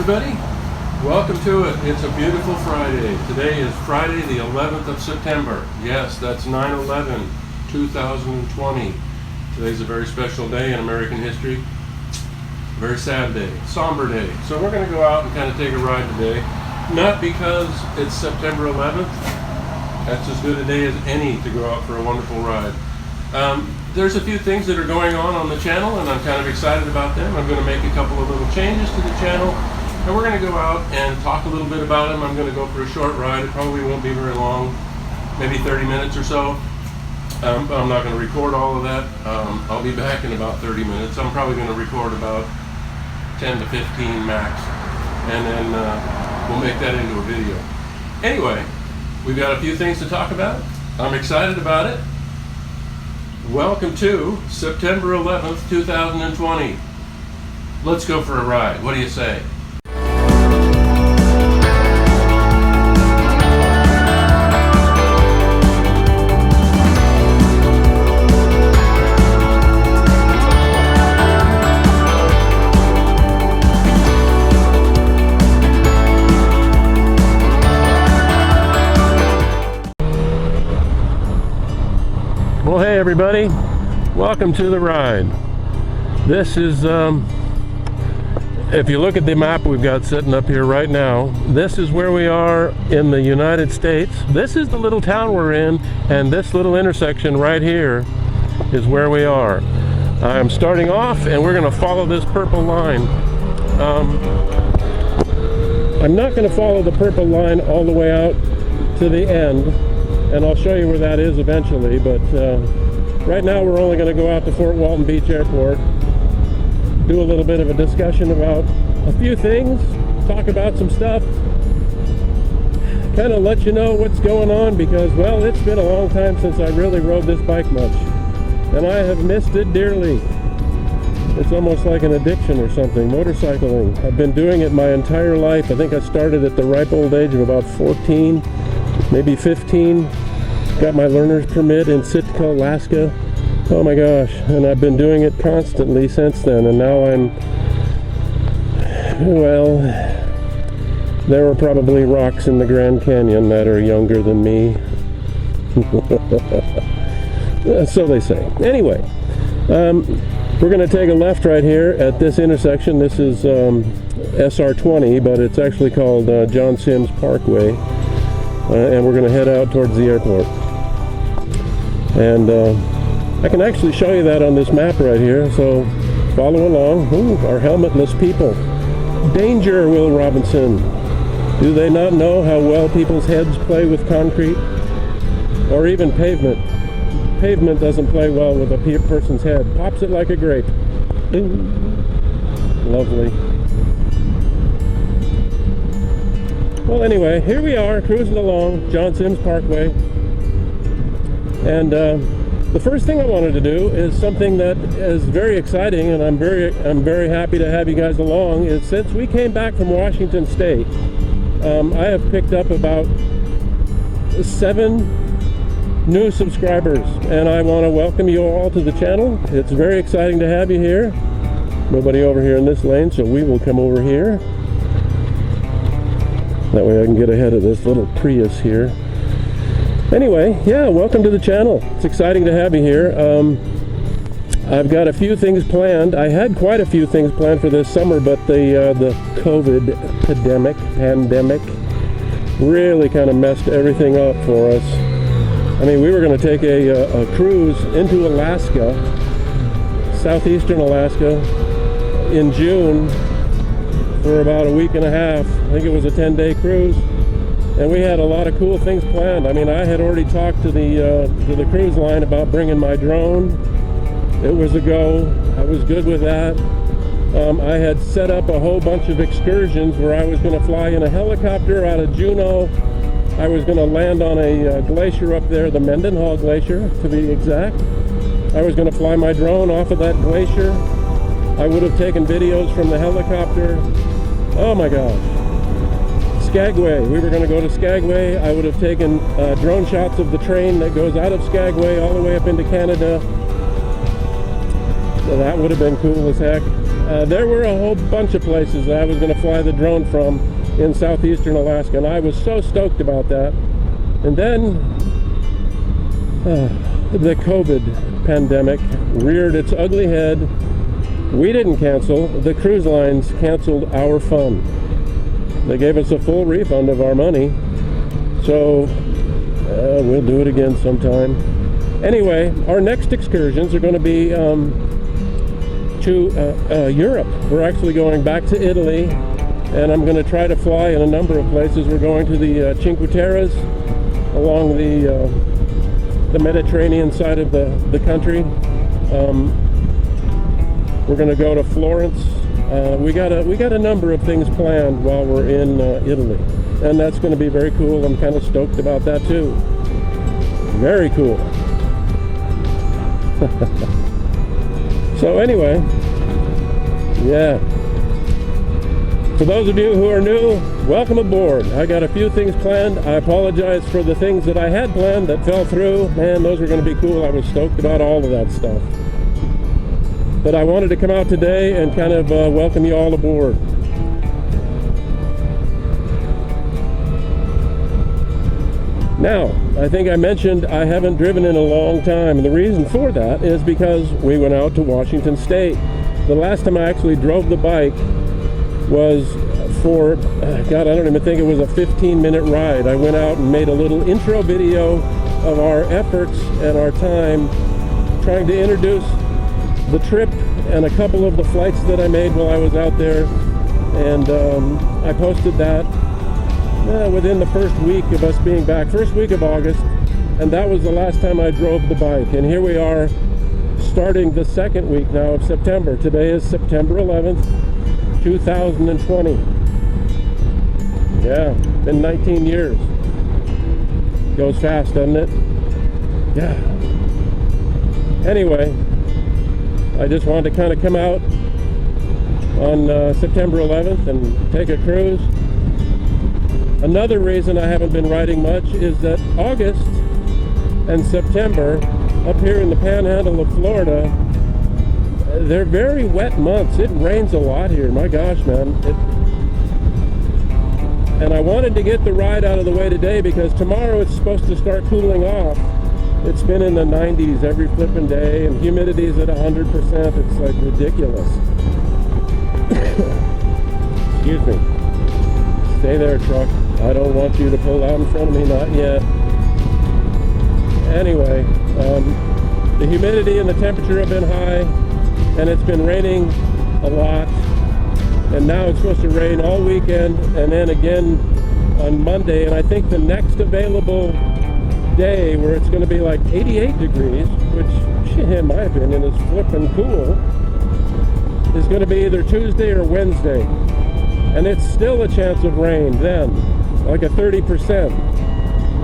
everybody. Welcome to it. It's a beautiful Friday. Today is Friday the 11th of September. Yes, that's 9/11/2020. Today's a very special day in American history. Very sad day, somber day. So we're going to go out and kind of take a ride today. Not because it's September 11th. That's as good a day as any to go out for a wonderful ride. There's a few things that are going on the channel, and I'm kind of excited about them. I'm going to make a couple of little changes to the channel, and we're going to go out and talk a little bit about them. I'm going to go for a short ride. It probably won't be very long, maybe 30 minutes or so. But I'm not going to record all of that. I'll be back in about 30 minutes. I'm probably going to record about 10 to 15 max, and then we'll make that into a video. Anyway, we've got a few things to talk about. I'm excited about it. Welcome to September 11th, 2020. Let's go for a ride. What do you say? Well, hey everybody, welcome to the ride. This is, if you look at the map we've got sitting up here right now, this is where we are in the United States. This is the little town we're in, and this little intersection right here is where we are. I'm starting off, and we're going to follow this purple line. I'm not going to follow the purple line all the way out to the end, and I'll show you where that is eventually, but right now we're only going to go out to Fort Walton Beach Airport, do a little bit of a discussion about a few things, talk about some stuff, kind of let you know what's going on, because, well, it's been a long time since I really rode this bike much, and I have missed it dearly. It's almost like an addiction or something, motorcycling. I've been doing it my entire life. I think I started at the ripe old age of about 14, maybe 15. Got my learner's permit in Sitka, Alaska. Oh my gosh, and I've been doing it constantly since then, and now well, there are probably rocks in the Grand Canyon that are younger than me. So they say. Anyway, we're going to take a left right here at this intersection. This is SR20, but it's actually called John Sims Parkway. And we're going to head out towards the airport. And I can actually show you that on this map right here, so follow along. Ooh, our helmetless people. Danger, Will Robinson. Do they not know how well people's heads play with concrete? Or even pavement. Pavement doesn't play well with a person's head. Pops it like a grape. Ooh. Lovely. Well, anyway, here we are, cruising along John Sims Parkway, and the first thing I wanted to do is something that is very exciting, and I'm very happy to have you guys along. Is since we came back from Washington State, I have picked up about 7 new subscribers, and I want to welcome you all to the channel. It's very exciting to have you here. Nobody over here in this lane, so we will come over here. That way I can get ahead of this little Prius here. Anyway, yeah, welcome to the channel. It's exciting to have you here. I've got a few things planned. I had quite a few things planned for this summer, but the COVID pandemic really kind of messed everything up for us. I mean, we were going to take a cruise into Alaska, southeastern Alaska, in June, for about a week and a half. I think it was a 10-day cruise, and we had a lot of cool things planned. I mean, I had already talked to the cruise line about bringing my drone. It was a go. I was good with that. I had set up a whole bunch of excursions where I was going to fly in a helicopter out of Juneau. I was going to land on a glacier up there, the Mendenhall Glacier to be exact. I was going to fly my drone off of that glacier. I would have taken videos from the helicopter. Oh my gosh. Skagway. We were going to go to Skagway. I would have taken drone shots of the train that goes out of Skagway all the way up into Canada. So that would have been cool as heck. There were a whole bunch of places that I was going to fly the drone from in southeastern Alaska, and I was so stoked about that. And then the COVID pandemic reared its ugly head. We didn't cancel. The cruise lines canceled our fun. They gave us a full refund of our money. So we'll do it again sometime. Anyway, our next excursions are going to be to Europe. We're actually going back to Italy, and I'm going to try to fly in a number of places. We're going to the Cinque Terres along the Mediterranean side of the country. We're going to go to Florence. We got a number of things planned while we're in Italy, and that's going to be very cool. I'm kind of stoked about that too. Very cool. So anyway, yeah. For those of you who are new, welcome aboard. I got a few things planned. I apologize for the things that I had planned that fell through. Man, those were going to be cool. I was stoked about all of that stuff. But I wanted to come out today and kind of welcome you all aboard. Now, I think I mentioned I haven't driven in a long time, and the reason for that is because we went out to Washington State. The last time I actually drove the bike was for, God, I don't even think it was a 15-minute ride. I went out and made a little intro video of our efforts and our time trying to introduce the trip and a couple of the flights that I made while I was out there, and I posted that within the first week of us being back, first week of August, and that was the last time I drove the bike. And here we are starting the second week now of September. Today is September 11th, 2020. Yeah, been 19 years. Goes fast, doesn't it? Yeah. Anyway, I just wanted to kind of come out on September 11th and take a cruise. Another reason I haven't been riding much is that August and September up here in the panhandle of Florida, they're very wet months. It rains a lot here. My gosh, man. And I wanted to get the ride out of the way today because tomorrow it's supposed to start cooling off. It's been in the 90s every flipping day, and humidity's at 100%. It's like ridiculous. Excuse me. Stay there, truck. I don't want you to pull out in front of me, not yet. Anyway, the humidity and the temperature have been high, and it's been raining a lot. And now it's supposed to rain all weekend, and then again on Monday. And I think the next available day where it's going to be like 88 degrees, which in my opinion is flipping cool, is going to be either Tuesday or Wednesday. And it's still a chance of rain then, like a 30%,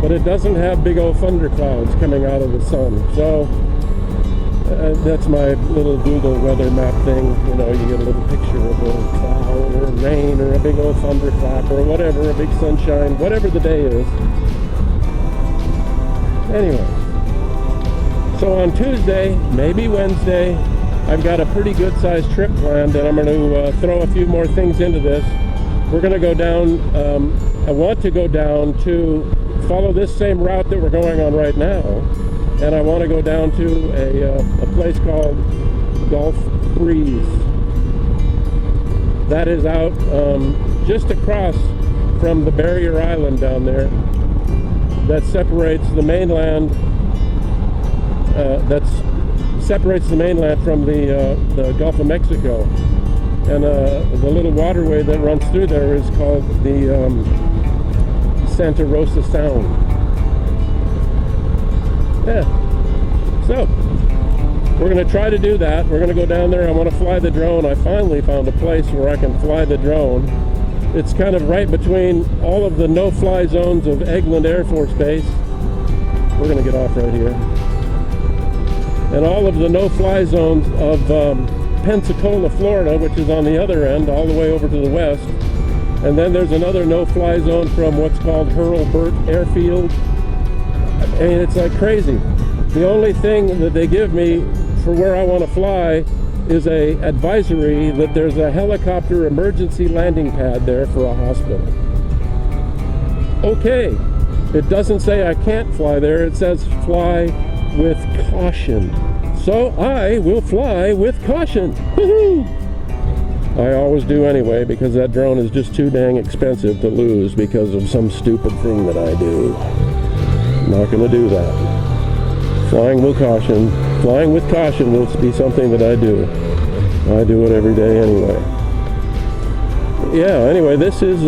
but it doesn't have big old thunderclouds coming out of the sun. So that's my little Google weather map thing. You know, you get a little picture of a cloud or rain or a big old thunderclap or whatever, a big sunshine, whatever the day is. Anyway, so on Tuesday, maybe Wednesday, I've got a pretty good sized trip planned, and I'm going to throw a few more things into this. We're going to go down, I want to go down to follow this same route that we're going on right now, and I want to go down to a place called Gulf Breeze. That is out just across from the barrier island down there that separates the mainland, separates the mainland from the Gulf of Mexico. And the little waterway that runs through there is called the Santa Rosa Sound. Yeah. So, we're going to try to do that. We're going to go down there. I want to fly the drone. I finally found a place where I can fly the drone. It's kind of right between all of the no-fly zones of Eglin Air Force Base. We're going to get off right here. And all of the no-fly zones of Pensacola, Florida, which is on the other end, all the way over to the west. And then there's another no-fly zone from what's called Hurlburt Airfield. I mean, it's like crazy. The only thing that they give me for where I want to fly is a advisory that there's a helicopter emergency landing pad there for a hospital. Okay, it doesn't say I can't fly there, it says fly with caution. So I will fly with caution. Woohoo! I always do anyway, because that drone is just too dang expensive to lose because of some stupid thing that I do. I'm not going to do that. Flying with caution. Flying with caution will be something that I do. I do it every day anyway. Yeah, anyway, this is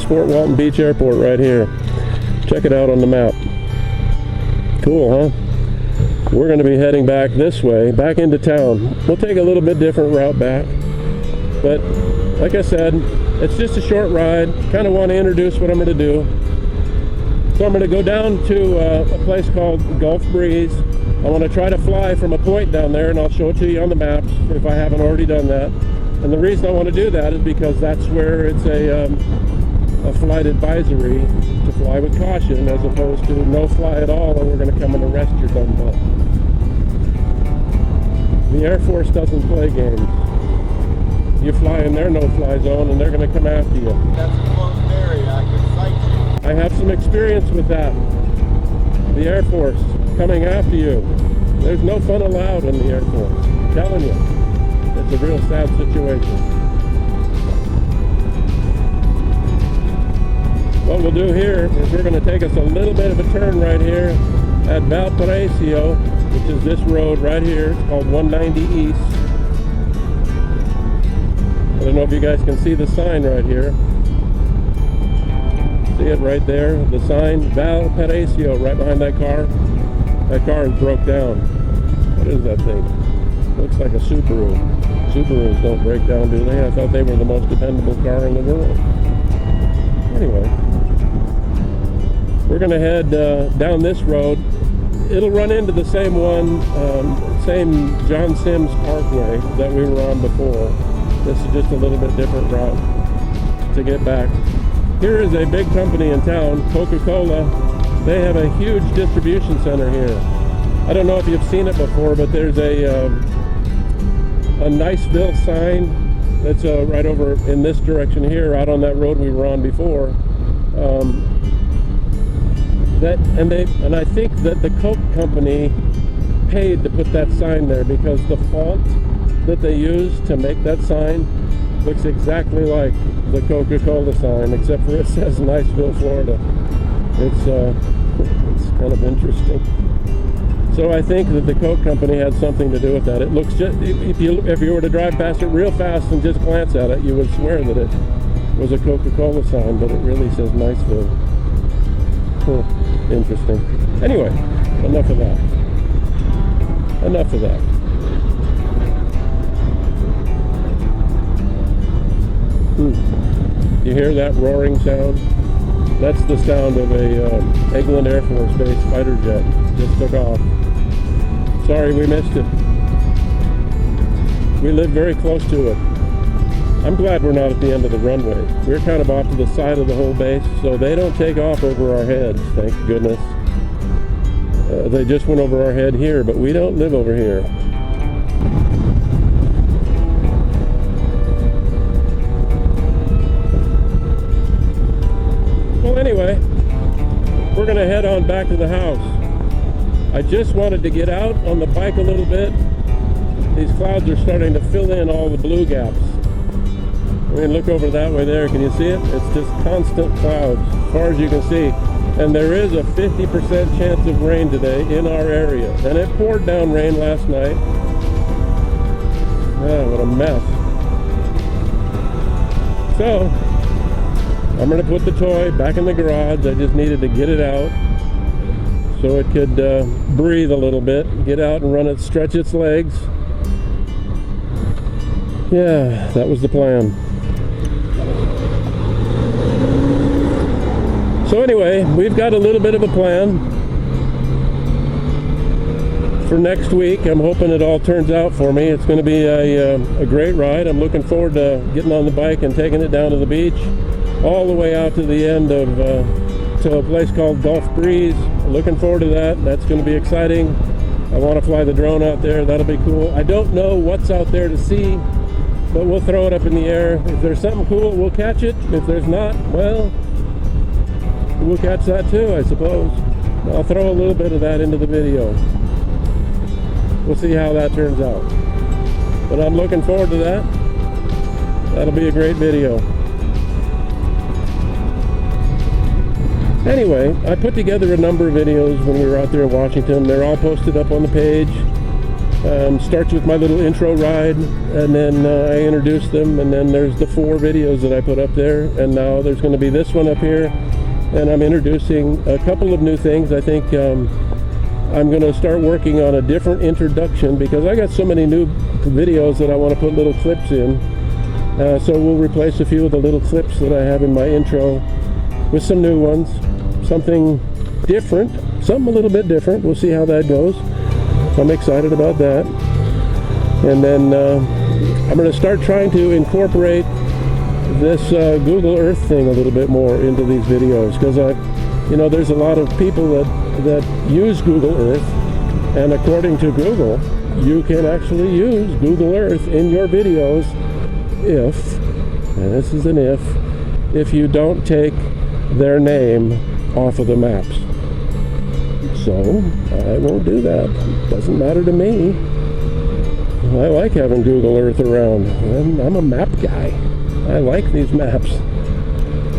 Fort Walton Beach Airport right here. Check it out on the map. Cool, huh? We're going to be heading back this way, back into town. We'll take a little bit different route back. But like I said, it's just a short ride. Kind of want to introduce what I'm going to do. So I'm going to go down to a place called Gulf Breeze. I want to try to fly from a point down there, and I'll show it to you on the maps if I haven't already done that. And the reason I want to do that is because that's where it's a flight advisory to fly with caution, as opposed to no fly at all, or we're going to come and arrest your dumb butt. The Air Force doesn't play games. You fly in their no-fly zone, and they're going to come after you. That's a close area. I can sight you. I have some experience with that. The Air Force coming after you. There's no fun allowed in the Air Force. I'm telling you. It's a real sad situation. What we'll do here is we're going to take us a little bit of a turn right here at Valparaiso, which is this road right here. It's called 190 East. I don't know if you guys can see the sign right here. See it right there? The sign, Valparaiso, right behind that car. That car is broke down. What is that thing? Looks like a Subaru. Subarus don't break down, do they? I thought they were the most dependable car in the world. Anyway, we're going to head down this road. It'll run into the same one, same John Sims Parkway that we were on before. This is just a little bit different route to get back. Here is a big company in town, Coca-Cola. They have a huge distribution center here. I don't know if you've seen it before, but there's a Niceville sign that's right over in this direction here, out on that road we were on before. And I think that the Coke company paid to put that sign there, because the font that they use to make that sign looks exactly like the Coca-Cola sign, except for it says Niceville, Florida. It's kind of interesting. So I think that the Coke company had something to do with that. It looks just, if you were to drive past it real fast and just glance at it, you would swear that it was a Coca-Cola sign, but it really says Niceville. Interesting. Anyway, enough of that. Enough of that. You hear that roaring sound? That's the sound of a England Air Force Base fighter jet. Just took off. Sorry we missed it. We live very close to it. I'm glad we're not at the end of the runway. We're kind of off to the side of the whole base, so they don't take off over our heads, thank goodness. They just went over our head here, but we don't live over here. Well, anyway, we're going to head on back to the house. I just wanted to get out on the bike a little bit. These clouds are starting to fill in all the blue gaps. I mean, look over that way there. Can you see it? It's just constant clouds, as far as you can see. And there is a 50% chance of rain today in our area. And it poured down rain last night. Ah, what a mess. So, I'm going to put the toy back in the garage. I just needed to get it out so it could breathe a little bit, get out and run it, stretch its legs. Yeah, that was the plan. So anyway, we've got a little bit of a plan for next week. I'm hoping it all turns out for me. It's going to be a great ride. I'm looking forward to getting on the bike and taking it down to the beach, all the way out to the end of to a place called Gulf Breeze. Looking forward to that. That's going to be exciting. I want to fly the drone out there. That'll be cool. I don't know what's out there to see, but we'll throw it up in the air. If there's something cool, we'll catch it. If there's not, well, we'll catch that too, I suppose. I'll throw a little bit of that into the video. We'll see how that turns out. But I'm looking forward to that. That'll be a great video. Anyway, I put together a number of videos when we were out there in Washington. They're all posted up on the page. Starts with my little intro ride, and then I introduce them, and then there's the 4 videos that I put up there, and now there's going to be this one up here, and I'm introducing a couple of new things. I think I'm going to start working on a different introduction because I got so many new videos that I want to put little clips in. So we'll replace a few of the little clips that I have in my intro with some new ones, something different, something a little bit different. We'll see how that goes. I'm excited about that. And then I'm going to start trying to incorporate this Google Earth thing a little bit more into these videos, because there's a lot of people that use Google Earth, and according to Google, you can actually use Google Earth in your videos if, and this is an if you don't take their name off of the maps. So I won't do that. Doesn't matter to me. I like having Google Earth around. I'm a map guy. I like these maps.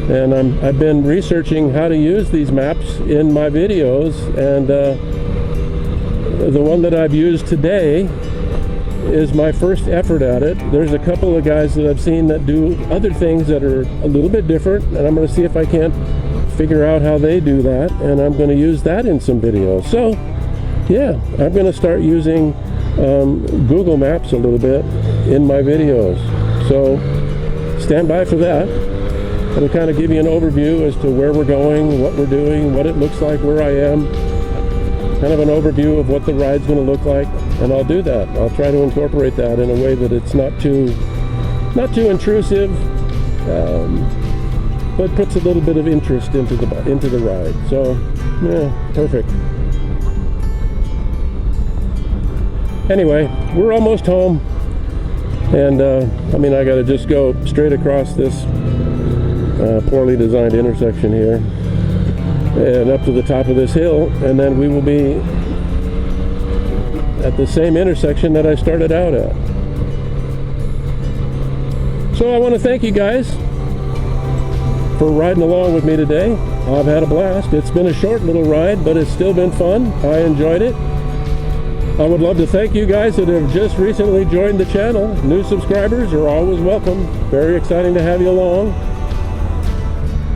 And I've been researching how to use these maps in my videos, and the one that I've used today is my first effort at it. There's a couple of guys that I've seen that do other things that are a little bit different, and I'm going to see if I can't figure out how they do that, and I'm going to use that in some videos. So yeah, I'm going to start using Google Maps a little bit in my videos. So stand by for that. It'll kind of give you an overview as to where we're going, what we're doing, what it looks like where I am, kind of an overview of what the ride's going to look like, and I'll do that. I'll try to incorporate that in a way that it's not too intrusive, but puts a little bit of interest into the ride. So yeah, perfect. Anyway, we're almost home, and I got to just go straight across this poorly designed intersection here and up to the top of this hill, and then we will be at the same intersection that I started out at. So I want to thank you guys for riding along with me today. I've had a blast. It's been a short little ride, but it's still been fun. I enjoyed it. I would love to thank you guys that have just recently joined the channel. New subscribers are always welcome. Very exciting to have you along.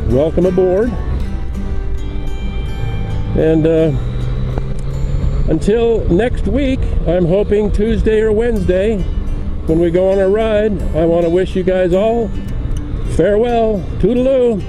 Welcome aboard. And until next week, I'm hoping Tuesday or Wednesday, when we go on our ride, I want to wish you guys all farewell. Toodaloo.